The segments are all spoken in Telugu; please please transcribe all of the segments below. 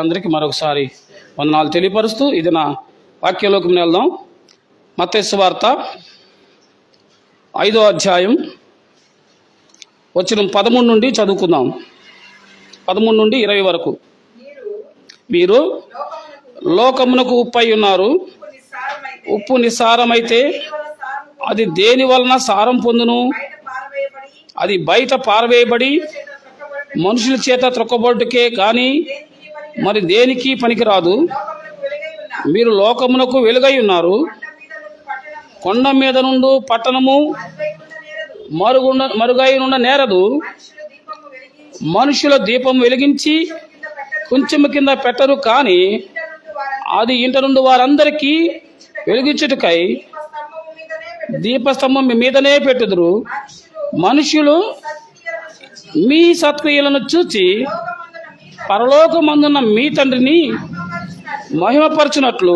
అందరికీ మరొకసారి వందనాలు తెలియపరుస్తూ ఇది నా వాక్యంలోకి వెళ్దాం. మత్తయి సువార్త 5వ అధ్యాయం వచనం 13 నుండి చదువుకుందాం. 13 నుండి 20 వరకు. మీరు లోకమునకు ఉప్పై ఉన్నారు. ఉప్పు నిస్సారమైతే అది దేని వలన సారం పొందును? అది బయట పారవేయబడి మనుషుల చేత త్రొక్కబడుటకే కానీ మరి దేనికి పనికిరాదు. మీరు లోకమునకు వెలుగై ఉన్నారు. కొండ మీద నుండి పట్టణము మరుగై నుండి నేరదు. మనుషుల దీపం వెలిగించి కొంచెం కింద పెట్టరు, కానీ అది ఇంట నుండి వారందరికీ వెలిగించుటకై దీపస్తంభం మీదనే పెట్టుదురు. మనుషులు మీ సత్క్రియలను చూచి పరలోకమందున్న మీ తండ్రిని మహిమపరచునట్లు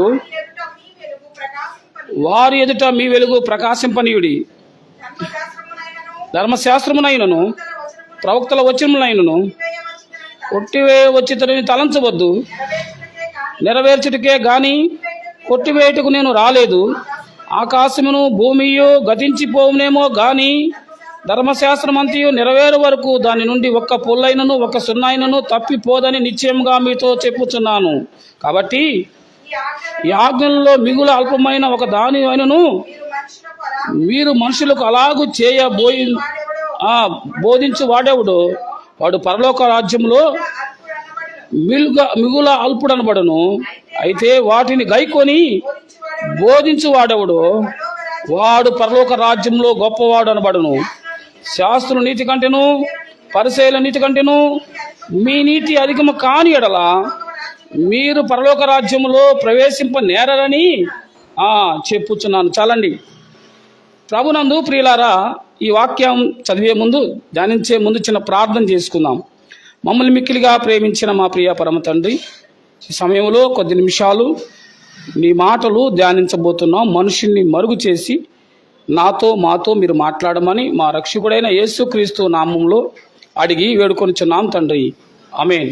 వారి ఎదుట మీ వెలుగు ప్రకాశింపనీయుడి. ధర్మశాస్త్రమునైనను ప్రవక్తల వచనములైనను కొట్టివేయ వచ్చితని తలంచవద్దు. నెరవేర్చుటకే గాని కొట్టివేయటకు నేను రాలేదు. ఆకాశమును భూమియు గతించిపోవునేమో గాని ధర్మశాస్త్రమంతయు నెరవేరు వరకు దాని నుండి ఒక్క పుల్లైనను ఒక్క సున్నైనను తప్పిపోదని నిశ్చయంగా మీతో చెప్పుచున్నాను. కాబట్టి ఈ ఆజ్ఞలలో మిగుల అల్పమైన ఒక దాని అయినను మీరు మనుషులకు అలాగూ బోధించు వాడేవుడు వాడు పరలోక రాజ్యంలో మిగుల అల్పుడనబడును. అయితే వాటిని గైకొని బోధించు వాడేవుడు వాడు పరలోక రాజ్యంలో గొప్పవాడు అనబడును. శాస్త్రుల నీతి కంటేను పరిసయ్యుల నీతి కంటేను మీ నీతి అధికము కాని ఎడల మీరు పరలోక రాజ్యములో ప్రవేశింప నేరని చెప్పుచున్నాను. చాలండి. ప్రభునందు ప్రియులారా, ఈ వాక్యం చదివే ముందు, ధ్యానించే ముందు చిన్న ప్రార్థన చేసుకుందాం. మమ్మల్ని మిక్కిలిగా ప్రేమించిన మా ప్రియ పరమ తండ్రి, ఈ సమయంలో కొద్ది నిమిషాలు నీ మాటలు ధ్యానించబోతున్నాం. మనుషుల్ని మరుగు చేసి మాతో మీరు మాట్లాడమని మా రక్షకుడైన యేసుక్రీస్తు నామంలో అడిగి వేడుకొనిచున్నాం తండ్రి, ఆమేన్.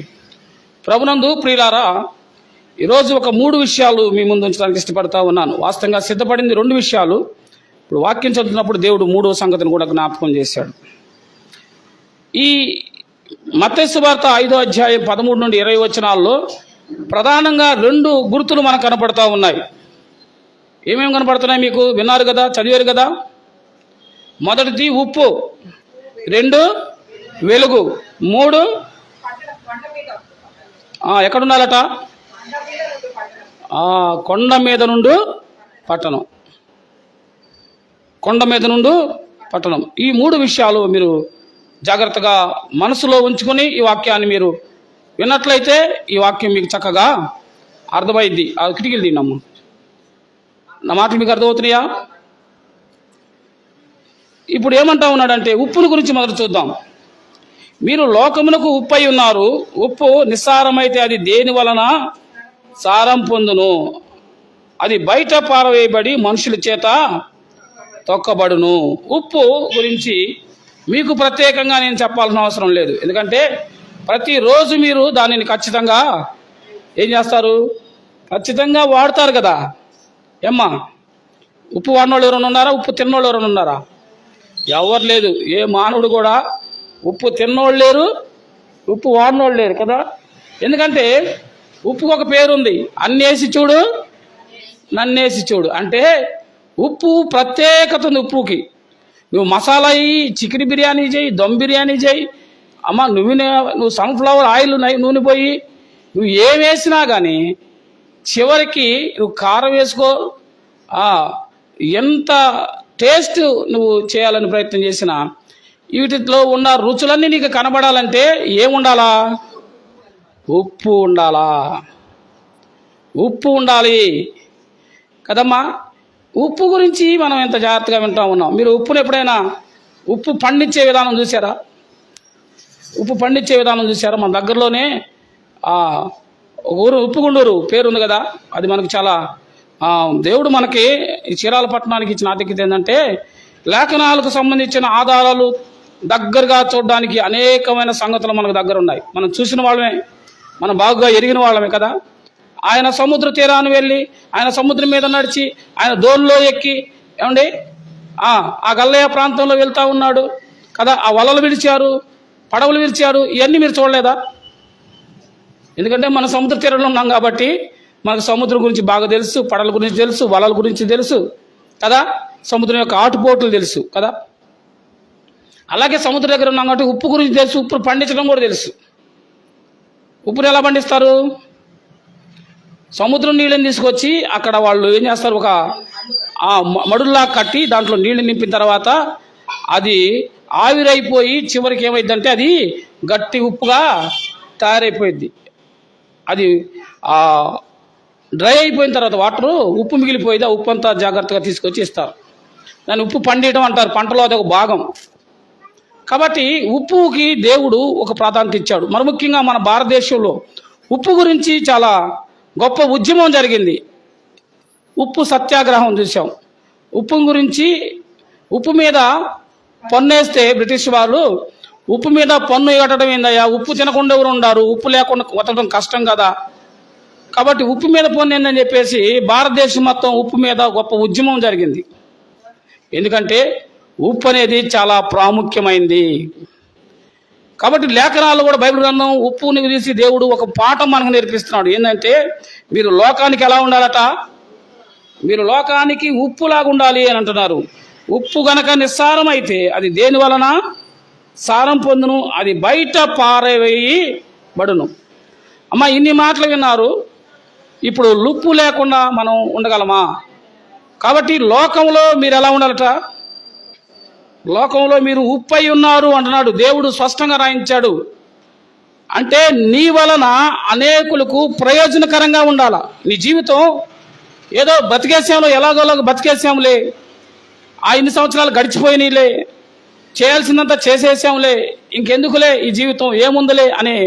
ప్రభునందు ప్రియులారా, ఈరోజు ఒక 3 విషయాలు మీ ముందు ఉంచడానికి ఇష్టపడతా ఉన్నాను. వాస్తవంగా సిద్ధపడింది 2 విషయాలు. ఇప్పుడు వాక్యం చదువుతున్నప్పుడు దేవుడు 3వ సంగతిని కూడా జ్ఞాపకం చేశాడు. ఈ మత్తయి సువార్త 5వ అధ్యాయం 13 నుండి 20 వచనాల్లో ప్రధానంగా 2 గుర్తులు మనకు కనపడతా ఉన్నాయి. ఏమేమి కనపడుతున్నాయి మీకు విన్నారు కదా, చదివారు కదా. మొదటిది ఉప్పు, 2 వెలుగు, 3 ఎక్కడున్నారట? కొండ మీద నుండి పట్టణం. కొండ మీద నుండి పట్టణం. ఈ 3 విషయాలు మీరు జాగ్రత్తగా మనసులో ఉంచుకొని ఈ వాక్యాన్ని మీరు విన్నట్లయితే ఈ వాక్యం మీకు చక్కగా అర్థమైద్ది. ఆ కిటికీలు తిన్నాము. నా మాటలు మీకు అర్థమవుతున్నాయా? ఇప్పుడు ఏమంటా ఉన్నాడంటే ఉప్పును గురించి మొదలు చూద్దాం. మీరు లోకమునకు ఉప్పై ఉన్నారు. ఉప్పు నిస్సారమైతే అది దేని వలన సారం పొందును? అది బయట పారవేయబడి మనుషుల చేత తొక్కబడును. ఉప్పు గురించి మీకు ప్రత్యేకంగా నేను చెప్పాల్సిన అవసరం లేదు. ఎందుకంటే ప్రతిరోజు మీరు దానిని ఖచ్చితంగా ఏం చేస్తారు? ఖచ్చితంగా వాడతారు కదా. ఏమ్మా, ఉప్పు వాడినోళ్ళు ఎవరైనా ఉన్నారా? ఉప్పు తిన్నోళ్ళు ఎవరైనా ఉన్నారా? ఎవరు లేదు. ఏ మానవుడు కూడా ఉప్పు తిన్నోళ్ళు లేరు, ఉప్పు వాడినోళ్ళు లేరు కదా. ఎందుకంటే ఉప్పుకు ఒక పేరుంది, అన్నేసి చూడు నన్నేసి చూడు. అంటే ఉప్పు ప్రత్యేకత ఉంది. ఉప్పుకి నువ్వు మసాలా అయ్యి చికెన్ బిర్యానీ చేయి, దమ్ బిర్యానీ చేయి, అమ్మ నువ్వు సన్ఫ్లవర్ ఆయిల్ నూనె పోయి నువ్వు ఏం వేసినా కానీ చివరికి నువ్వు కారం వేసుకో, ఎంత టేస్ట్ నువ్వు చేయాలని ప్రయత్నం చేసినా వీటిలో ఉన్న రుచులన్నీ నీకు కనబడాలంటే ఏముండాలా? ఉప్పు ఉండాలా? ఉప్పు ఉండాలి కదమ్మా. ఉప్పు గురించి మనం ఎంత జాగ్రత్తగా వింటూ ఉన్నాం. మీరు ఉప్పును ఎప్పుడైనా ఉప్పు పండించే విధానం చూసారా? ఉప్పు పండించే విధానం చూసారా? మన దగ్గరలోనే ఊరు ఉప్పుగుండూరు పేరుంది కదా. అది మనకు చాలా దేవుడు మనకి ఈ చీరాల పట్టణానికి ఇచ్చిన ఆధిక్యత ఏంటంటే లేఖనాలకు సంబంధించిన ఆధారాలు దగ్గరగా చూడడానికి అనేకమైన సంగతులు మనకు దగ్గర ఉన్నాయి. మనం చూసిన వాళ్ళమే. మనం బాగా ఎరిగిన వాళ్ళమే కదా. ఆయన సముద్ర తీరాన్ని వెళ్ళి, ఆయన సముద్రం మీద నడిచి, ఆయన దోణిలో ఎక్కి, ఏమండి ఆ గల్లయ్య ప్రాంతంలో వెళ్తూ ఉన్నాడు కదా. ఆ వలలు విడిచారు, పడవలు విరిచారు, ఇవన్నీ మీరు చూడలేదా? ఎందుకంటే మన సముద్ర తీరంలో ఉన్నాం కాబట్టి మనకు సముద్రం గురించి బాగా తెలుసు, పడవల గురించి తెలుసు, వలల గురించి తెలుసు కదా, సముద్రం యొక్క ఆటుపోట్లు తెలుసు కదా. అలాగే సముద్రం దగ్గర ఉన్నాం కాబట్టి ఉప్పు గురించి తెలుసు, ఉప్పు పండించడం కూడా తెలుసు. ఉప్పుని ఎలా పండిస్తారు? సముద్రం నీళ్ళని తీసుకొచ్చి అక్కడ వాళ్ళు ఏం చేస్తారు, ఒక మడుల్లా కట్టి దాంట్లో నీళ్లు నింపిన తర్వాత అది ఆవిరైపోయి చివరికి ఏమైందంటే అది గట్టి ఉప్పుగా తయారైపోయింది. అది డ్రై అయిపోయిన తర్వాత వాటరు ఉప్పు మిగిలిపోయింది. ఆ ఉప్పు అంతా జాగ్రత్తగా తీసుకొచ్చి ఇస్తారు. దాన్ని ఉప్పు పండియడం అంటారు, పంటలో అదొక భాగం. కాబట్టి ఉప్పుకి దేవుడు ఒక ప్రాధాన్యత ఇచ్చాడు. మరి ముఖ్యంగా మన భారతదేశంలో ఉప్పు గురించి చాలా గొప్ప ఉద్యమం జరిగింది. ఉప్పు సత్యాగ్రహం చూసాం. ఉప్పు గురించి, ఉప్పు మీద పన్నేస్తే బ్రిటిష్ వాళ్ళు ఉప్పు మీద పన్ను కట్టడం ఏందయ్యా, ఉప్పు తినకుండా ఎవరు ఉండారు, ఉప్పు లేకుండా కొట్టడం కష్టం కదా, కాబట్టి ఉప్పు మీద పన్ను ఏందని చెప్పేసి భారతదేశం మొత్తం ఉప్పు మీద గొప్ప ఉద్యమం జరిగింది. ఎందుకంటే ఉప్పు అనేది చాలా ప్రాముఖ్యమైంది. కాబట్టి లేఖనాలు కూడా బైబిల్ గ్రంథం ఉప్పుని తీసి దేవుడు ఒక పాఠం మనకు నేర్పిస్తున్నాడు. ఏంటంటే మీరు లోకానికి ఎలా ఉండాలట, మీరు లోకానికి ఉప్పులాగా ఉండాలి అని అంటున్నారు. ఉప్పు గనక నిస్సారమైతే అది దేని వలన సారం పొందును, అది బయట పారవేయబడును. అమ్మ ఇన్ని మాటలు విన్నారు. ఇప్పుడు ఉప్పు లేకుండా మనం ఉండగలమా? కాబట్టి లోకంలో మీరు ఎలా ఉండాలట, లోకంలో మీరు ఉప్పు అయి ఉన్నారు అంటున్నాడు దేవుడు, స్పష్టంగా రాయించాడు. అంటే నీ వలన అనేకులకు ప్రయోజనకరంగా ఉండాలా. నీ జీవితం ఏదో బతికేసాంలో ఎలాగోలా బతికేసాంలే, ఇన్ని సంవత్సరాలు గడిచిపోయినాయిలే, చేయాల్సిందంతా చేసేసాంలే, ఇంకెందుకులే ఈ జీవితం ఏముందిలే అని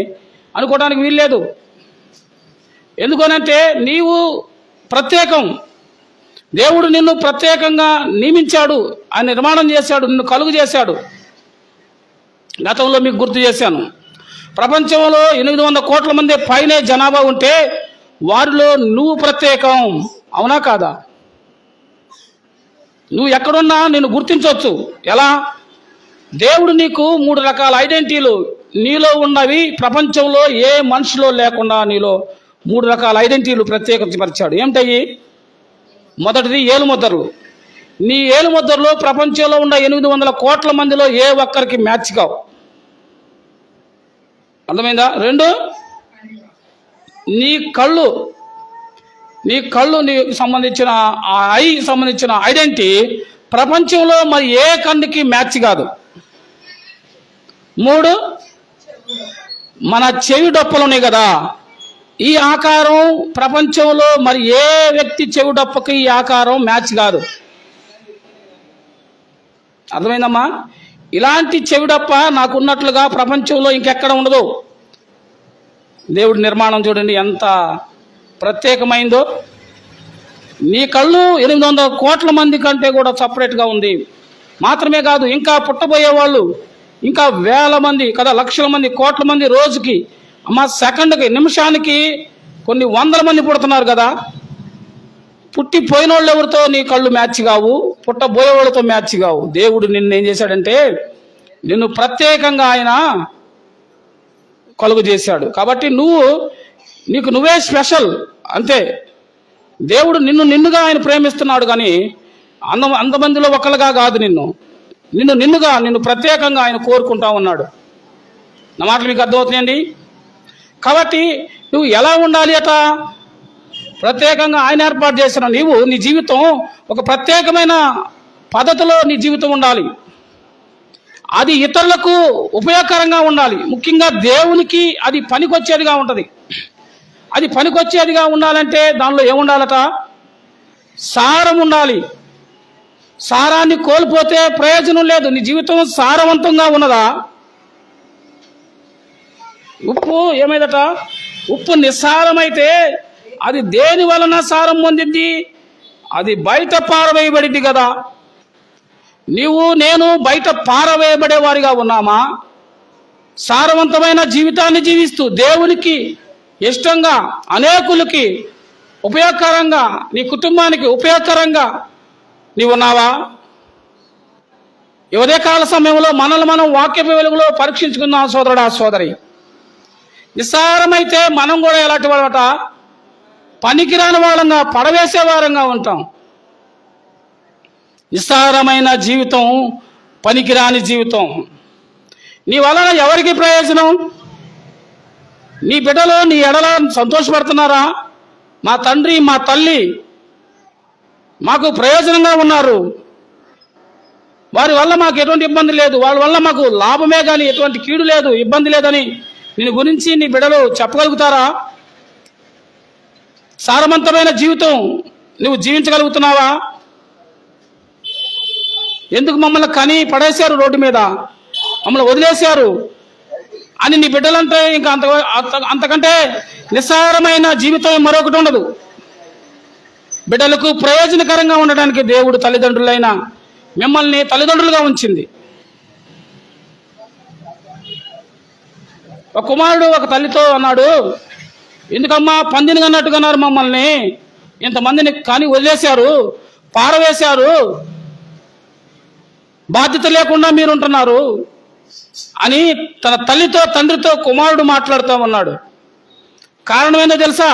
అనుకోవడానికి వీల్లేదు. ఎందుకనంటే నీవు ప్రత్యేకం. దేవుడు నిన్ను ప్రత్యేకంగా నియమించాడు, ఆయన నిర్మాణం చేశాడు, నిన్ను కలుగు చేశాడు. గతంలో మీకు గుర్తు చేశాను, ప్రపంచంలో 800 కోట్ల మంది పైనే జనాభా ఉంటే వారిలో నువ్వు ప్రత్యేకం. అవునా కాదా? నువ్వు ఎక్కడున్నా నిన్ను గుర్తించవచ్చు. ఎలా? దేవుడు నీకు 3 రకాల ఐడెంటిటీలు నీలో ఉన్నవి ప్రపంచంలో ఏ మనిషిలో లేకుండా నీలో 3 రకాల ఐడెంటిటీలు ప్రత్యేకపరిచాడు. ఏమిటయ్యి? మొదటిది ఏలుముద్రలు. నీ ఏలుముద్రలు ప్రపంచంలో ఉన్న 800 కోట్ల మందిలో ఏ ఒక్కరికి మ్యాచ్ కావు. అర్థమైందా? 2, నీ కళ్ళు నీకు సంబంధించిన సంబంధించిన ఐడెంటిటీ ప్రపంచంలో మరి ఏ కన్నుకి మ్యాచ్ కాదు. 3, మన చెవి డొప్పలు ఉన్నాయి కదా, ఈ ఆకారం ప్రపంచంలో మరి ఏ వ్యక్తి చెవి డొప్పకి ఈ ఆకారం మ్యాచ్ కాదు. అర్థమైందమ్మా? ఇలాంటి చెవి డొప్ప నాకున్నట్లుగా ప్రపంచంలో ఇంకెక్కడ ఉండదు. దేవుడి నిర్మాణం చూడండి ఎంత ప్రత్యేకమైందో. నీ కళ్ళు 800 కోట్ల మంది కంటే కూడా సపరేట్గా ఉంది. మాత్రమే కాదు, ఇంకా పుట్టబోయే వాళ్ళు ఇంకా వేల మంది కదా, లక్షల మంది, కోట్ల మంది రోజుకి, సెకండ్కి, నిమిషానికి కొన్ని వందల మంది పుడుతున్నారు కదా. పుట్టిపోయిన వాళ్ళు ఎవరితో నీ కళ్ళు మ్యాచ్ కావు, పుట్టబోయే వాళ్ళతో మ్యాచ్ కావు. దేవుడు నిన్ను ఏం చేశాడంటే నిన్ను ప్రత్యేకంగా ఆయన కలుగు చేశాడు. కాబట్టి నీకు నువ్వే స్పెషల్ అంతే. దేవుడు నిన్నుగా ఆయన ప్రేమిస్తున్నాడు, కానీ అంతమందిలో ఒకళ్ళుగా కాదు, నిన్ను ప్రత్యేకంగా ఆయన కోరుకుంటా ఉన్నాడు. నా మాటలు మీకు అర్థమవుతున్నాయండి? కాబట్టి నువ్వు ఎలా ఉండాలి అట? ప్రత్యేకంగా ఆయన ఏర్పాటు చేసిన నీ జీవితం ఒక ప్రత్యేకమైన పద్ధతిలో నీ జీవితం ఉండాలి. అది ఇతరులకు ఉపయోగకరంగా ఉండాలి. ముఖ్యంగా దేవునికి అది పనికొచ్చేదిగా ఉంటుంది. అది పనికొచ్చేదిగా ఉండాలంటే దానిలో ఏముండాలట? సారం ఉండాలి. సారాన్ని కోల్పోతే ప్రయోజనం లేదు. నీ జీవితం సారవంతంగా ఉన్నదా? ఉప్పు ఏమైందట? ఉప్పు నిస్సారమైతే అది దేని వలన సారం పొందింది? అది బయట పారవేయబడింది కదా. నేను బయట పారవేయబడేవారిగా ఉన్నామా? సారవంతమైన జీవితాన్ని జీవిస్తూ దేవునికి ఇష్టంగా అనేకులకి ఉపయోగకరంగా, నీ కుటుంబానికి ఉపయోగకరంగా నీవున్నావా? ఈ ఉదయకాల సమయంలో మనల్ని మనం వాక్య వెలుగులో పరీక్షించుకుందాం సోదరుడా సోదరి. నిస్సారమైతే మనం కూడా ఎలాంటి వాళ్ళట? పనికిరాని వాళ్ళంగా, పడవేసే వారంగా ఉంటాం. నిస్సారమైన జీవితం, పనికిరాని జీవితం. నీ వలన ఎవరికి ప్రయోజనం? నీ బిడ్డలు నీ ఎడల సంతోషపడుతున్నారా? మా తండ్రి మా తల్లి మాకు ప్రయోజనంగా ఉన్నారు, వారి వల్ల మాకు ఎటువంటి ఇబ్బంది లేదు, వాళ్ళ వల్ల మాకు లాభమే కానీ ఎటువంటి కీడు లేదు, ఇబ్బంది లేదని నీ గురించి నీ బిడ్డలు చెప్పగలుగుతారా? సారవంతమైన జీవితం నువ్వు జీవించగలుగుతున్నావా? ఎందుకు మమ్మల్ని కని పడేశారు, రోడ్డు మీద మమ్మల్ని వదిలేశారు అని నీ బిడ్డలంటే ఇంకా అంతకంటే నిస్సారమైన జీవితం మరొకటి ఉండదు. బిడ్డలకు ప్రయోజనకరంగా ఉండడానికి దేవుడు తల్లిదండ్రులైన మిమ్మల్ని తల్లిదండ్రులుగా ఉంచింది. ఒక కుమారుడు ఒక తల్లితో అన్నాడు, ఎందుకమ్మా పందిని కన్నట్టుగా అన్నారు మమ్మల్ని, ఇంతమందిని కానీ వదిలేశారు, పారవేశారు, బాధ్యత లేకుండా మీరుంటున్నారు అని తన తల్లితో తండ్రితో కుమారుడు మాట్లాడుతూ ఉన్నాడు. కారణం ఏందో తెలుసా?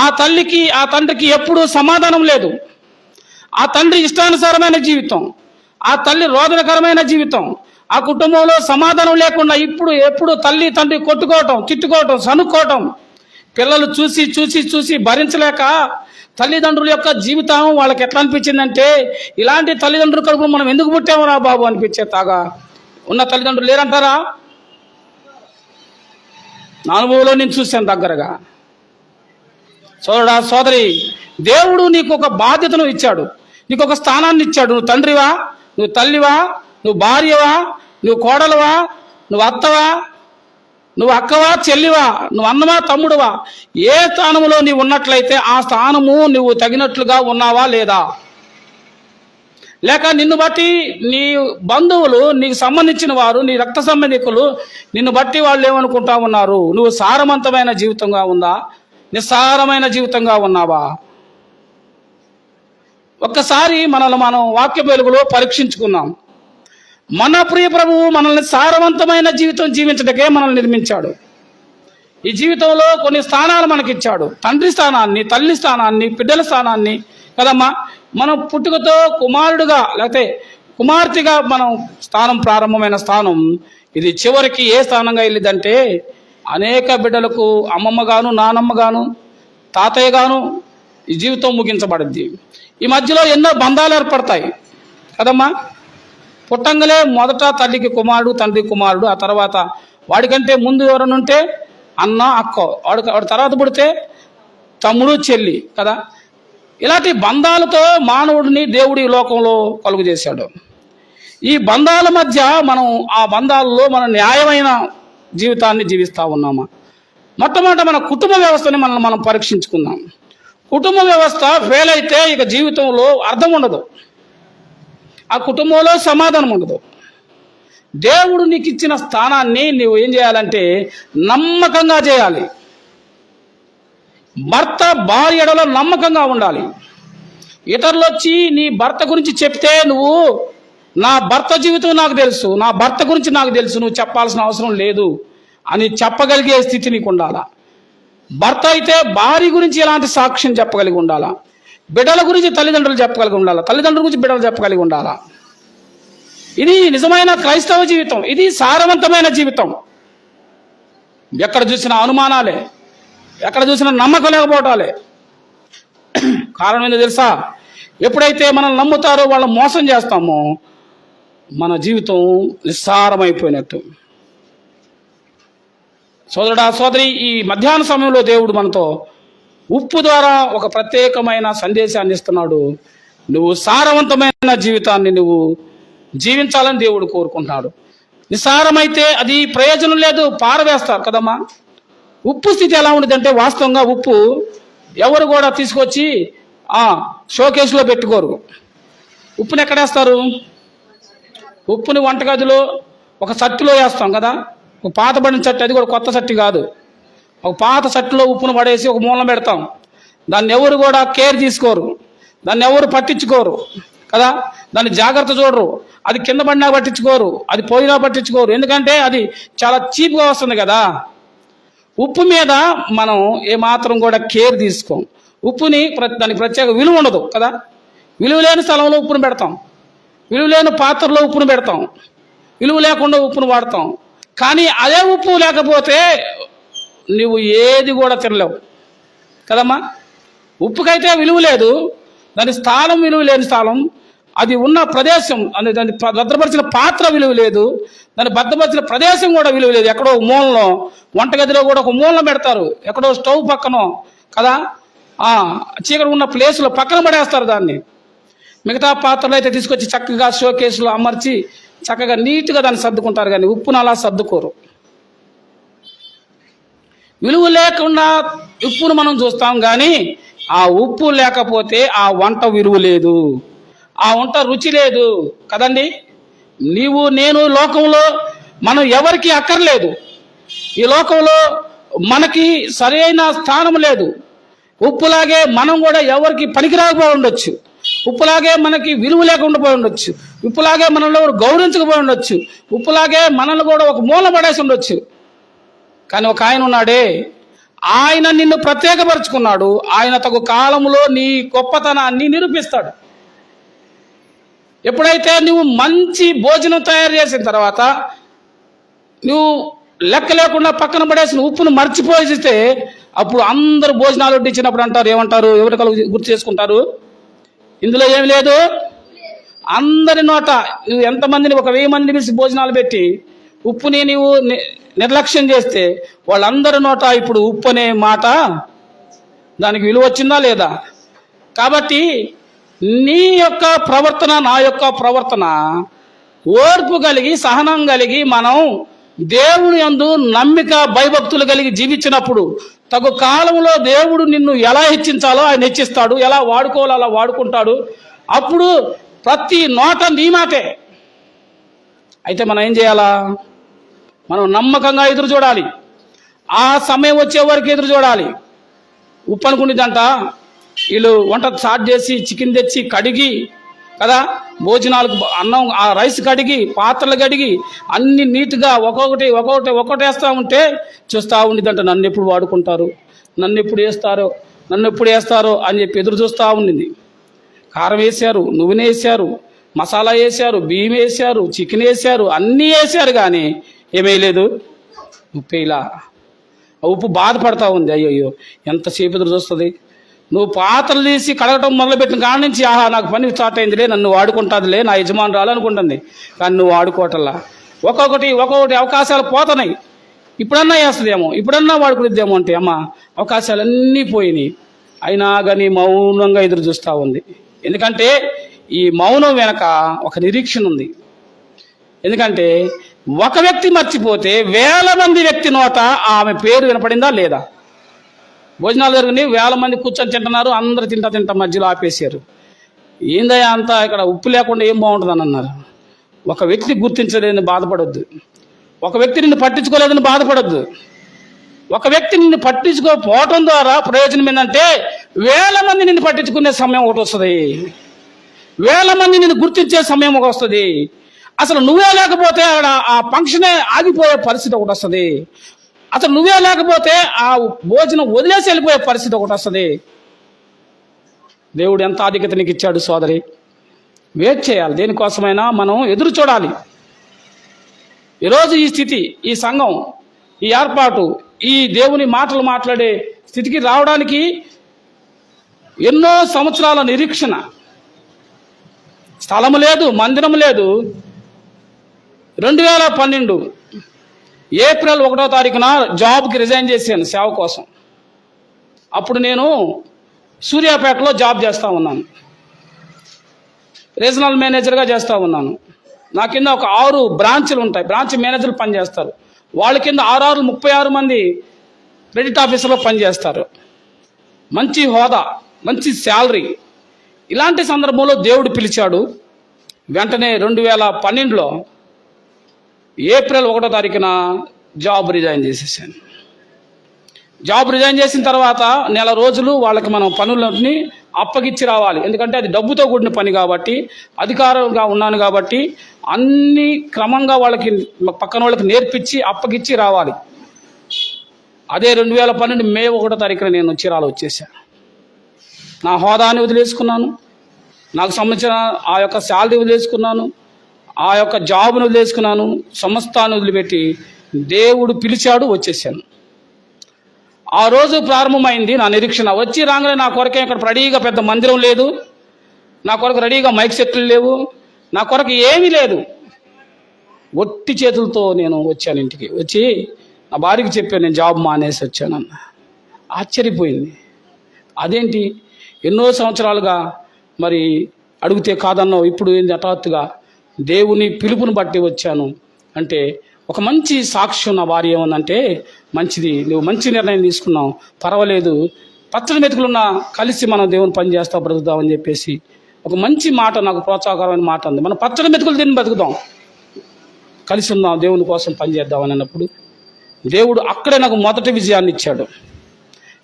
ఆ తల్లికి ఆ తండ్రికి ఎప్పుడూ సమాధానం లేదు. ఆ తండ్రి ఇష్టానుసారమైన జీవితం, ఆ తల్లి రోదనకరమైన జీవితం, ఆ కుటుంబంలో సమాధానం లేకుండా ఎప్పుడు తల్లి తండ్రి కొట్టుకోవటం, తిట్టుకోవటం, సనుక్కోవటం, పిల్లలు చూసి చూసి చూసి భరించలేక తల్లిదండ్రుల యొక్క జీవితం వాళ్ళకి ఎట్లా అనిపించిందంటే, ఇలాంటి తల్లిదండ్రుల కడుపు మనం ఎందుకు పుట్టామరా బాబు అనిపించే తాగా ఉన్న తల్లిదండ్రులు లేరంటారా? నా అనుభవంలో నేను చూశాను దగ్గరగా. సోదరుడా సోదరి, దేవుడు నీకు ఒక బాధ్యతను ఇచ్చాడు, నీకు ఒక స్థానాన్ని ఇచ్చాడు. నువ్వు తండ్రివా, నువ్వు తల్లివా, నువ్వు భార్యవా, నువ్వు కోడలువా, నువ్వు అత్తవా, నువ్వు అక్కవా, చెల్లివా, నువ్వు అన్నవా, తమ్ముడువా, ఏ స్థానంలో నీవు ఉన్నట్లయితే ఆ స్థానము నువ్వు తగినట్లుగా ఉన్నావా లేదా? లేక నిన్ను బట్టి నీ బంధువులు, నీకు సంబంధించిన వారు, నీ రక్త సంబంధికులు నిన్ను బట్టి వాళ్ళు ఏమనుకుంటా ఉన్నారు? నువ్వు సారవంతమైన జీవితంగా ఉందా, నిస్సారమైన జీవితంగా ఉన్నావా? ఒక్కసారి మనల్ని మనం వాక్య వెలుగులో పరీక్షించుకున్నాం. మన ప్రియ ప్రభువు మనల్ని సారవంతమైన జీవితం జీవించడానికే మనల్ని నిర్మించాడు. ఈ జీవితంలో కొన్ని స్థానాలు మనకిచ్చాడు. తండ్రి స్థానాన్ని, తల్లి స్థానాన్ని, బిడ్డల స్థానాన్ని కదమ్మా. మనం పుట్టుకతో కుమారుడుగా లేకపోతే కుమార్తెగా మనం స్థానం, ప్రారంభమైన స్థానం ఇది చివరికి ఏ స్థానంగా వెళ్ళిందంటే అనేక బిడ్డలకు అమ్మమ్మగాను, నానమ్మగాను, తాతయ్యగాను ఈ జీవితం ముగించబడుద్ది. ఈ మధ్యలో ఎన్నో బంధాలు ఏర్పడతాయి కదమ్మా. పుట్టంగలే మొదట తల్లికి కుమారుడు, తండ్రి కుమారుడు, ఆ తర్వాత వాడికంటే ముందు ఎవరైనా ఉంటే అన్న, అక్క, వాడి తర్వాత పుడితే తమ్ముడు, చెల్లి కదా. ఇలాంటి బంధాలతో మానవుడిని దేవుడి లోకంలో కలుగు చేశాడు. ఈ బంధాల మధ్య మనం ఆ బంధాలలో మన న్యాయమైన జీవితాన్ని జీవిస్తూ ఉన్నామా? మొట్టమొదట మన కుటుంబ వ్యవస్థని మనం పరీక్షించుకుందాం. కుటుంబ వ్యవస్థ ఫెయిల్ అయితే ఇక జీవితంలో అర్థం ఉండదు, ఆ కుటుంబంలో సమాధానం ఉండదు. దేవుడు నీకు ఇచ్చిన స్థానాన్ని నువ్వు ఏం చేయాలంటే నమ్మకంగా చేయాలి. భర్త భార్య ఎడల నమ్మకంగా ఉండాలి. ఇతరులు వచ్చి నీ భర్త గురించి చెప్తే నువ్వు నా భర్త జీవితం నాకు తెలుసు, నా భర్త గురించి నాకు తెలుసు, నువ్వు చెప్పాల్సిన అవసరం లేదు అని చెప్పగలిగే స్థితి నీకు ఉండాలా. భర్త అయితే భార్య గురించి ఎలాంటి సాక్ష్యం చెప్పగలిగి ఉండాలా. బిడ్డల గురించి తల్లిదండ్రులు చెప్పగలిగి ఉండాలా, తల్లిదండ్రుల గురించి బిడ్డలు చెప్పగలిగి ఉండాలా. ఇది నిజమైన క్రైస్తవ జీవితం, ఇది సారవంతమైన జీవితం. ఎక్కడ చూసినా అనుమానాలే, ఎక్కడ చూసినా నమ్మకం లేకపోవటాలే. కారణం ఏంటో తెలుసా? ఎప్పుడైతే మనల్ని నమ్ముతారో వాళ్ళని మోసం చేస్తామో మన జీవితం నిస్సారమైపోయినట్టు. సోదరుడా సోదరి, ఈ మధ్యాహ్న సమయంలో దేవుడు మనతో ఉప్పు ద్వారా ఒక ప్రత్యేకమైన సందేశాన్ని ఇస్తున్నాడు. నువ్వు సారవంతమైన జీవితాన్ని నువ్వు జీవించాలని దేవుడు కోరుకుంటున్నాడు. నిస్సారమైతే అది ప్రయోజనం లేదు, పారవేస్తారు కదమ్మా. ఉప్పు స్థితి ఎలా ఉండదంటే, వాస్తవంగా ఉప్పు ఎవరు కూడా తీసుకొచ్చి షోకేస్లో పెట్టుకోరు. ఉప్పుని ఎక్కడేస్తారు? ఉప్పుని వంటగదిలో ఒక సట్టులో వేస్తాం కదా, ఒక పాతబడిన చట్టు, అది కూడా కొత్త చట్టు కాదు, ఒక పాత సట్టులో ఉప్పును పడేసి ఒక మూలం పెడతాం. దాన్ని ఎవరు కూడా కేర్ తీసుకోరు, దాన్ని ఎవరు పట్టించుకోరు కదా, దాన్ని జాగ్రత్త చూడరు. అది కింద పడినా పట్టించుకోరు, అది పోయినా పట్టించుకోరు, ఎందుకంటే అది చాలా చీప్గా వస్తుంది కదా. ఉప్పు మీద మనం ఏమాత్రం కూడా కేర్ తీసుకోం. ఉప్పుని దానికి ప్రత్యేక విలువ ఉండదు కదా. విలువ లేని స్థలంలో ఉప్పును పెడతాం, విలువ లేని పాత్రలో ఉప్పును పెడతాం, విలువ లేకుండా ఉప్పును వాడతాం. కానీ అదే ఉప్పు లేకపోతే నువ్వు ఏది కూడా తినలేవు కదమ్మా. ఉప్పుకైతే విలువ లేదు, దాని స్థానం విలువ లేని స్థానం, అది ఉన్న ప్రదేశం అని దాన్ని భద్రపరిచిన పాత్ర విలువ లేదు, దాన్ని భద్రపరిచిన ప్రదేశం కూడా విలువ లేదు. ఎక్కడో మూలలో, వంటగదిలో కూడా ఒక మూలలో పెడతారు, ఎక్కడో స్టవ్ పక్కనో కదా, చీకటి ఉన్న ప్లేస్లో పక్కన పడేస్తారు దాన్ని. మిగతా పాత్రలు అయితే తీసుకొచ్చి చక్కగా షోకేసులో అమర్చి చక్కగా నీట్గా దాన్ని సర్దుకుంటారు, కానీ ఉప్పును అలా సర్దుకోరు. విలువ లేకుండా ఉప్పును మనం చూస్తాం, కానీ ఆ ఉప్పు లేకపోతే ఆ వంట విలువ లేదు, ఆ వంట రుచి లేదు కదండి. నీవు నేను లోకంలో మనం ఎవరికి అక్కర్లేదు, ఈ లోకంలో మనకి సరైన స్థానం లేదు. ఉప్పులాగే మనం కూడా ఎవరికి పనికిరాకపోయి ఉండొచ్చు, ఉప్పులాగే మనకి విలువ లేకుండా పోయి ఉండొచ్చు, ఉప్పులాగే మనల్ని ఎవరు గౌరవించకపోయి ఉండొచ్చు, ఉప్పులాగే మనల్ని కూడా ఒక మూల పడేసి ఉండొచ్చు. కానీ ఒక ఆయన ఉన్నాడే, ఆయన నిన్ను ప్రత్యేకపరుచుకున్నాడు, ఆయన తగు కాలంలో నీ గొప్పతనాన్ని నిరూపిస్తాడు. ఎప్పుడైతే నువ్వు మంచి భోజనం తయారు చేసిన తర్వాత నువ్వు లెక్క లేకుండా పక్కన పడేసిన ఉప్పును మర్చిపోయిస్తే, అప్పుడు అందరూ భోజనాలు వడ్డించినప్పుడు అంటారు, ఏమంటారు, ఎవరి కలుగు గుర్తు చేసుకుంటారు, ఇందులో ఏమి లేదు. అందరి నోట నువ్వు ఎంతమందిని, 1000 మందిని పిలిచి భోజనాలు పెట్టి ఉప్పుని నీవు నిర్లక్ష్యం చేస్తే వాళ్ళందరి నోట ఇప్పుడు ఉప్పు అనే మాట దానికి విలువ వచ్చిందా లేదా. కాబట్టి నీ యొక్క ప్రవర్తన, నా యొక్క ప్రవర్తన ఓర్పు కలిగి సహనం కలిగి మనం దేవుని యందు నమ్మిక భయభక్తులు కలిగి జీవించినప్పుడు తగు కాలంలో దేవుడు నిన్ను ఎలా హెచ్చించాలో ఆయన హెచ్చిస్తాడు, ఎలా వాడుకోవాలో అలా వాడుకుంటాడు. అప్పుడు ప్రతి నోట నీ మాటే. అయితే మనం ఏం చేయాలా, మనం నమ్మకంగా ఎదురు చూడాలి, ఆ సమయం వచ్చే వరకు ఎదురు చూడాలి. ఉప్పు అనుకునేదంట, వీళ్ళు వంట స్టార్ట్ చేసి చికెన్ తెచ్చి కడిగి కదా, భోజనాలకు అన్నం ఆ రైస్ కడిగి పాత్రలు కడిగి అన్ని నీట్గా ఒక్కొక్కటి వేస్తూ ఉంటే చూస్తూ ఉండిద్దంట, నన్ను ఎప్పుడు వాడుకుంటారు, నన్ను ఎప్పుడు వేస్తారో అని చెప్పి ఎదురు చూస్తూ ఉండింది. కారం వేశారు, నువ్వునే వేశారు, మసాలా వేశారు, బియ్యం వేశారు, చికెన్ వేశారు, అన్నీ వేశారు, కానీ ఏమేయలేదు, ఉప్పు ఇలా. ఉప్పు బాధపడతా ఉంది, అయ్యో ఎంతసేపు ఎదురు చూస్తుంది. నువ్వు పాత్రలు తీసి కడగటం మొదలుపెట్టిన కాడ నుంచి ఆహా నాకు పని స్టార్ట్ అయిందిలే, నన్ను వాడుకుంటుందిలే, నా యజమానురాలు అనుకుంటుంది, కానీ నువ్వు వాడుకోవటంలా. ఒక్కొక్కటి అవకాశాలు పోతున్నాయి. ఇప్పుడన్నా వేస్తుందేమో, ఇప్పుడన్నా వాడుకునిద్దేమో అంటే అమ్మ అవకాశాలన్నీ పోయినాయి. అయినా కానీ మౌనంగా ఎదురు చూస్తూ ఉంది. ఎందుకంటే ఈ మౌనం వెనక ఒక నిరీక్షణ ఉంది. ఎందుకంటే ఒక వ్యక్తి మర్చిపోతే 1000 మంది వ్యక్తి నోట ఆమె పేరు వినపడిందా లేదా. భోజనాలు జరిగినాయి, 1000 మంది కూర్చొని తింటున్నారు, అందరూ తింటా మధ్యలో ఆపేశారు. ఏందయ్యా అంతా ఇక్కడ ఉప్పు లేకుండా ఏం బాగుంటుందని అన్నారు. ఒక వ్యక్తి గుర్తించలేదని బాధపడొద్దు, ఒక వ్యక్తి నిన్ను పట్టించుకోలేదని బాధపడొద్దు. ఒక వ్యక్తి నిన్ను పట్టించుకోకపోవటం ద్వారా ప్రయోజనం ఏంటంటే 1000 మంది నిన్ను పట్టించుకునే సమయం ఒకటి వస్తుంది, 1000 మంది నిన్ను గుర్తించే సమయం ఒకటి వస్తుంది. అసలు నువ్వే లేకపోతే ఆ ఫంక్షనే ఆగిపోయే పరిస్థితి ఒకటి వస్తుంది. అసలు నువ్వే లేకపోతే ఆ భోజనం వదిలేసి వెళ్ళిపోయే పరిస్థితి ఒకటి వస్తుంది. దేవుడు ఎంత ఆధిక్యత నీకు ఇచ్చాడు సోదరి. వెయిట్ చేయాలి, దేనికోసమైనా మనం ఎదురు చూడాలి. ఈరోజు ఈ స్థితి, ఈ సంఘం, ఈ ఏర్పాటు, ఈ దేవుని మాటలు మాట్లాడే స్థితికి రావడానికి ఎన్నో సంవత్సరాల నిరీక్షణ. స్థలము లేదు, మందిరం లేదు. 2012 ఏప్రిల్ 1వ తారీఖున జాబ్కి రిజైన్ చేశాను సేవ కోసం. అప్పుడు నేను సూర్యాపేటలో జాబ్ చేస్తూ ఉన్నాను, రీజనల్ మేనేజర్గా చేస్తూ ఉన్నాను. నా కింద ఒక 6 బ్రాంచ్లు ఉంటాయి, బ్రాంచ్ మేనేజర్లు పనిచేస్తారు. వాళ్ళ కింద 36 మంది క్రెడిట్ ఆఫీసర్లో పనిచేస్తారు. మంచి హోదా, మంచి శాలరీ. ఇలాంటి సందర్భంలో దేవుడు పిలిచాడు. వెంటనే 2012లో ఏప్రిల్ 1వ తారీఖున జాబ్ రిజైన్ చేసేసాను. జాబ్ రిజైన్ చేసిన తర్వాత నెల రోజులు వాళ్ళకి మనం పనులన్నీ అప్పగిచ్చి రావాలి. ఎందుకంటే అది డబ్బుతో కూడిన పని కాబట్టి, అధికారంగా ఉన్నాను కాబట్టి అన్ని క్రమంగా వాళ్ళకి పక్కన వాళ్ళకి నేర్పించి అప్పగిచ్చి రావాలి. అదే 2012 మే 1వ తారీఖున నేను చీరాల వచ్చేసాను. నా హోదాని వదిలేసుకున్నాను, నాకు సంబంధించిన ఆ యొక్క శాలరీ వదిలేసుకున్నాను, ఆ యొక్క జాబ్ను వదిలేసుకున్నాను, సమస్తాన్ని వదిలిపెట్టి దేవుడు పిలిచాడు, వచ్చేసాను. ఆ రోజు ప్రారంభమైంది నా నిరీక్షణ. వచ్చి రాగానే నా కొరకే ఇక్కడ రెడీగా పెద్ద మందిరం లేదు, నా కొరకు రెడీగా మైక్ సెట్లు లేవు, నా కొరకు ఏమీ లేదు. ఒట్టి చేతులతో నేను వచ్చాను. ఇంటికి వచ్చి నా భార్యకి చెప్పాను, నేను జాబ్ మానేసి వచ్చానన్న. ఆశ్చర్యపోయింది. అదేంటి, ఎన్నో సంవత్సరాలుగా మరి అడిగితే కాదన్నావు, ఇప్పుడు ఏంది హఠాత్తుగా దేవుని పిలుపుని బట్టి వచ్చాను అంటే ఒక మంచి సాక్ష్యం. నా భార్య ఏమన్నంటే, మంచిది, నువ్వు మంచి నిర్ణయం తీసుకున్నావు, పర్వాలేదు, పచ్చని మెతుకులున్నా కలిసి మనం దేవుని పని చేస్తాం, బ్రతుకుదామని చెప్పేసి ఒక మంచి మాట, నాకు ప్రోత్సాహకరమైన మాట ఉంది. మనం పచ్చని మెతుకులు తిని బతుకుదాం, కలిసి ఉందాం, దేవుని కోసం పని చేద్దామని అన్నప్పుడు దేవుడు అక్కడే నాకు మొదటి విజయాన్ని ఇచ్చాడు.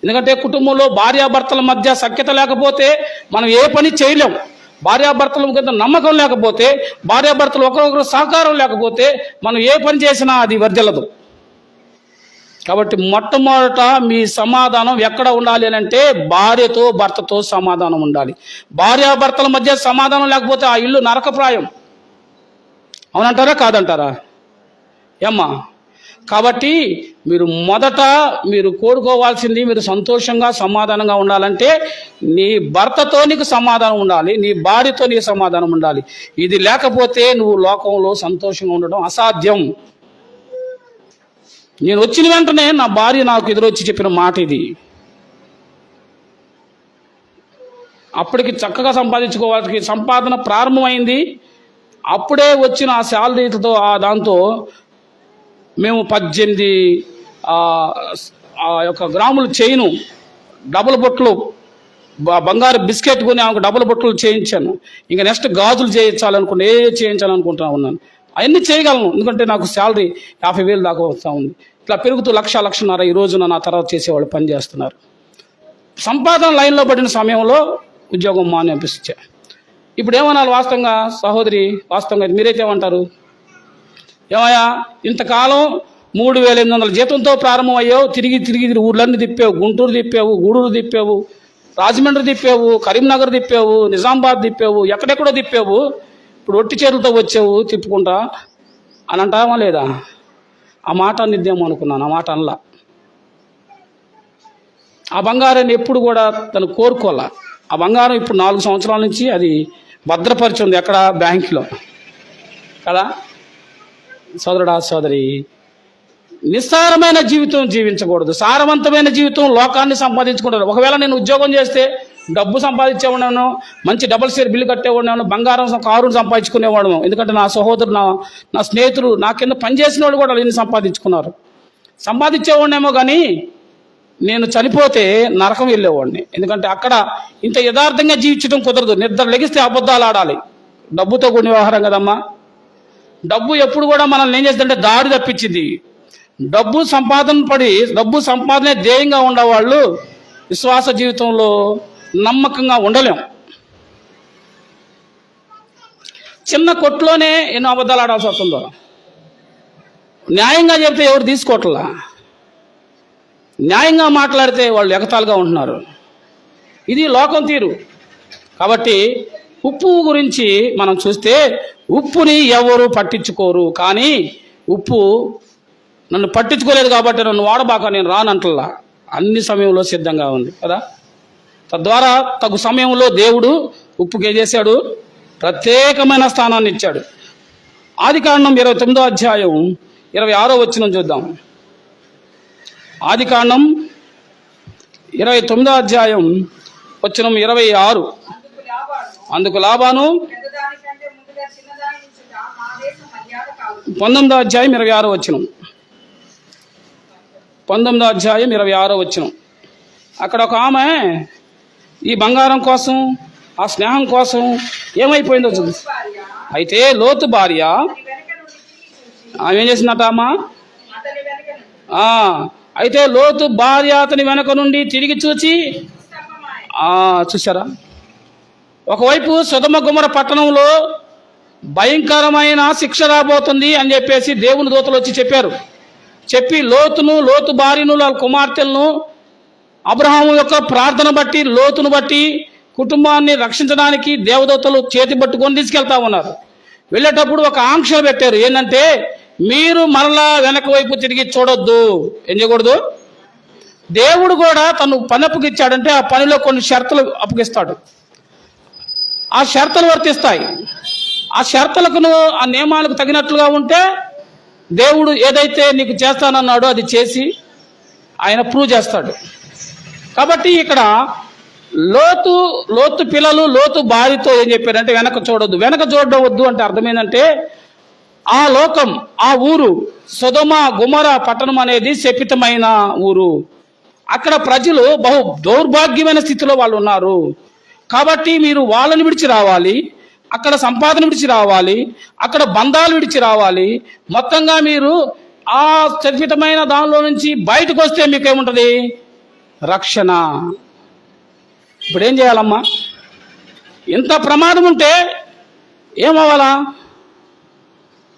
ఎందుకంటే కుటుంబంలో భార్యాభర్తల మధ్య సఖ్యత లేకపోతే మనం ఏ పని చేయలేం. భార్యాభర్తల కింద నమ్మకం లేకపోతే, భార్యాభర్తలు ఒకరొకరు సహకారం లేకపోతే మనం ఏ పని చేసినా అది వర్ధిల్లదు. కాబట్టి మొట్టమొదట మీ సమాధానం ఎక్కడ ఉండాలి అని అంటే భార్యతో భర్తతో సమాధానం ఉండాలి. భార్యాభర్తల మధ్య సమాధానం లేకపోతే ఆ ఇల్లు నరకప్రాయం. అవునంటారా కాదంటారా ఏమ్మా? కాబట్టి మీరు కోరుకోవాల్సింది, మీరు సంతోషంగా సమాధానంగా ఉండాలంటే నీ భర్తతో నీకు సమాధానం ఉండాలి, నీ భార్యతో నీకు సమాధానం ఉండాలి. ఇది లేకపోతే నువ్వు లోకంలో సంతోషంగా ఉండడం అసాధ్యం. నేను వచ్చిన వెంటనే నా భార్య నాకు ఎదురొచ్చి చెప్పిన మాట ఇది. అప్పటికి చక్కగా సంపాదించుకోవాల్సి సంపాదన ప్రారంభమైంది. అప్పుడే వచ్చిన ఆ శాలరీతో దాంతో మేము 18 ఆ యొక్క గ్రాముల చైను, డబుల్ బొట్లు బంగారు బిస్కెట్ కొని ఆమెకు డబుల్ బొట్లు చేయించాను. ఇంకా నెక్స్ట్ గాజులు చేయించాలనుకుంటే చేయించాలనుకుంటా ఉన్నాను. అవన్నీ చేయగలను, ఎందుకంటే నాకు శాలరీ 50,000 దాకా వస్తూ ఉంది. ఇట్లా పెరుగుతూ 1,00,000-1,50,000 ఈ రోజున నా తర్వాత చేసేవాళ్ళు పని చేస్తున్నారు. సంపాదన లైన్లో పడిన సమయంలో ఉద్యోగం మాని అనిపించా. ఇప్పుడు ఏమనాలి వాస్తవంగా సహోదరి, వాస్తవంగా మీరైతే ఏమంటారు? ఏమయ్యా, ఇంతకాలం 3,800 జీతంతో ప్రారంభమయ్యావు, తిరిగి ఊర్లన్నీ తిప్పావు, గుంటూరు తిప్పావు, గూడూరు తిప్పావు, రాజమండ్రి తిప్పావు, కరీంనగర్ తిప్పావు, నిజామాబాద్ తిప్పావు, ఎక్కడెక్కడో తిప్పావు. ఇప్పుడు ఒట్టి చేతులతో వచ్చావు తిప్పుకుంటా అని అంటావా లేదా? ఆ మాట నిద్దేమో అనుకున్నాను. ఆ మాట అనలా. ఆ బంగారాన్ని ఎప్పుడు కూడా తను కోరుకోవాల. ఆ బంగారం ఇప్పుడు 4 సంవత్సరాల నుంచి అది భద్రపరిచి ఉంది, ఎక్కడ? బ్యాంకులో కదా. సోదరుడా సోదరి, నిస్సారమైన జీవితం జీవించకూడదు, సారవంతమైన జీవితం. లోకాన్ని సంపాదించుకుంటారు. ఒకవేళ నేను ఉద్యోగం చేస్తే డబ్బు సంపాదించే ఉన్నాను, మంచి డబుల్ షేర్ బిల్లు కట్టే ఉన్నాను, బంగారం కారును సంపాదించుకునేవాడు. ఎందుకంటే నా సహోదరు, నా స్నేహితులు, నా కింద పనిచేసిన వాళ్ళు కూడా ఇన్ని సంపాదించేవాడినేమో, కానీ నేను చనిపోతే నరకం వెళ్ళేవాడిని. ఎందుకంటే అక్కడ ఇంత యథార్థంగా జీవించడం కుదరదు. నిద్ర లెగిస్తే అబద్ధాలు ఆడాలి. డబ్బుతో కూడిన వ్యవహారం కదమ్మా. డబ్బు ఎప్పుడు కూడా మనల్ని ఏం చేస్తుందంటే దారి తప్పించింది. డబ్బు సంపాదనే ధ్యేయంగా ఉండేవాళ్ళు విశ్వాస జీవితంలో నమ్మకంగా ఉండలేం. చిన్న కొట్టులోనే ఎన్నో అబద్ధాలు ఆడాల్సి వస్తుందో. న్యాయంగా చెప్తే ఎవరు తీసుకోవట్లా, న్యాయంగా మాట్లాడితే వాళ్ళు ఎగతాలుగా ఉంటున్నారు. ఇది లోకం తీరు. కాబట్టి ఉప్పు గురించి మనం చూస్తే, ఉప్పుని ఎవరు పట్టించుకోరు, కానీ ఉప్పు నన్ను పట్టించుకోలేదు కాబట్టి నన్ను వాడబాక, నేను రానంటల్లా, అన్ని సమయంలో సిద్ధంగా ఉంది కదా. తద్వారా తగు సమయంలో దేవుడు ఉప్పుకి ఏం చేశాడు? ప్రత్యేకమైన స్థానాన్ని ఇచ్చాడు. ఆదికాండం 29వ అధ్యాయం 26వ వచనం చూద్దాం. ఆదికాండం 29వ అధ్యాయం వచనం 26. అందుకు లాబాను 19వ అధ్యాయం 26వ వచనం. 19వ అధ్యాయం 26వ వచనం. అక్కడ ఒక ఆమె ఈ బంగారం కోసం, ఆ స్నేహం కోసం ఏమైపోయిందో చూద్దాం. అయితే లోతు భార్య ఆమె ఏం చేసిందట? అమ్మా అయితే లోతు భార్య అతని వెనక నుండి తిరిగి చూసి చూసారా, ఒకవైపు సొదొమ గొమొర్రా పట్టణంలో భయంకరమైన శిక్ష రాబోతుంది అని చెప్పేసి దేవుని దూతలు వచ్చి చెప్పారు. చెప్పి లోతు భార్యను వాళ్ళ కుమార్తెలను అబ్రహాము యొక్క ప్రార్థన బట్టి లోతును బట్టి కుటుంబాన్ని రక్షించడానికి దేవదూతలు చేతి పట్టుకొని తీసుకెళ్తా ఉన్నారు. వెళ్ళేటప్పుడు ఒక ఆంక్షలు పెట్టారు. ఏంటంటే మీరు మరలా వెనక వైపు తిరిగి చూడొద్దు. ఏం చేయకూడదు? దేవుడు కూడా తను పని అప్పగిచ్చాడంటే ఆ పనిలో కొన్ని షరతులు అప్పగిస్తాడు. ఆ షరతులు వర్తిస్తాయి. ఆ షరతులకు ఆ నియమాలకు తగినట్లుగా ఉంటే దేవుడు ఏదైతే నీకు చేస్తానన్నాడో అది చేసి ఆయన ప్రూవ్ చేస్తాడు. కాబట్టి ఇక్కడ లోతు పిల్లలు లోతు భార్యతో ఏం చెప్పారంటే వెనక చూడొద్దు. వెనక చూడవద్దు అంటే అర్థమైందంటే ఆ లోకం, ఆ ఊరు సొదొమ గొమొర్రా పట్టణం అనేది శపితమైన ఊరు. అక్కడ ప్రజలు బహు దౌర్భాగ్యమైన స్థితిలో వాళ్ళు ఉన్నారు. కాబట్టి మీరు వాళ్ళని విడిచి రావాలి, అక్కడ సంపాదన విడిచి రావాలి, అక్కడ బంధాలు విడిచి రావాలి. మొత్తంగా మీరు ఆ శపితమైన దానిలో నుంచి బయటకు వస్తే మీకేముంటుంది? రక్షణ. ఇప్పుడు ఏం చేయాలమ్మా? ఇంత ప్రమాదం ఉంటే ఏమవ్వాలా?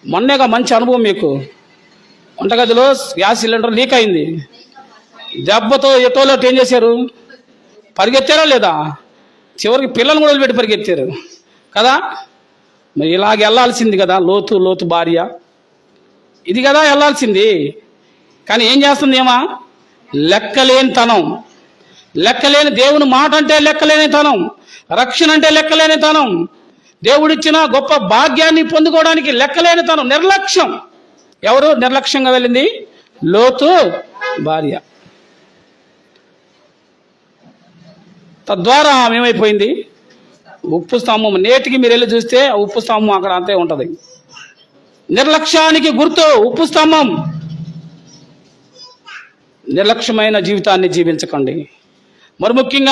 మొన్నేగా మంచి అనుభవం మీకు. వంటగదిలో గ్యాస్ సిలిండర్ లీక్ అయింది. దెబ్బతో ఎటోలోటు ఏం చేశారు? పరిగెత్తారా లేదా? చివరికి పిల్లలు కూడా వదిలిపెట్టి పరిగెత్తారు కదా. మరి ఇలాగ వెళ్ళాల్సింది కదా లోతు భార్య. ఇది కదా వెళ్ళాల్సింది. కానీ ఏం చేస్తుంది ఏమా? లెక్కలేనితనం. లెక్కలేని దేవుని మాట అంటే లెక్కలేనితనం, రక్షణ అంటే లెక్కలేనితనం, దేవుడిచ్చిన గొప్ప భాగ్యాన్ని పొందుకోవడానికి లెక్కలేనితనం, నిర్లక్ష్యం. ఎవరు నిర్లక్ష్యంగా వెళ్ళింది? లోతు భార్య. తద్వారా ఆమె ఏమైపోయింది? ఉప్పు స్తంభం. నేటికి మీరు వెళ్ళి చూస్తే ఉప్పు స్తంభం అక్కడ అంతే ఉంటుంది. నిర్లక్ష్యానికి గుర్తు ఉప్పు స్తంభం. నిర్లక్ష్యమైన జీవితాన్ని జీవించకండి. మరి ముఖ్యంగా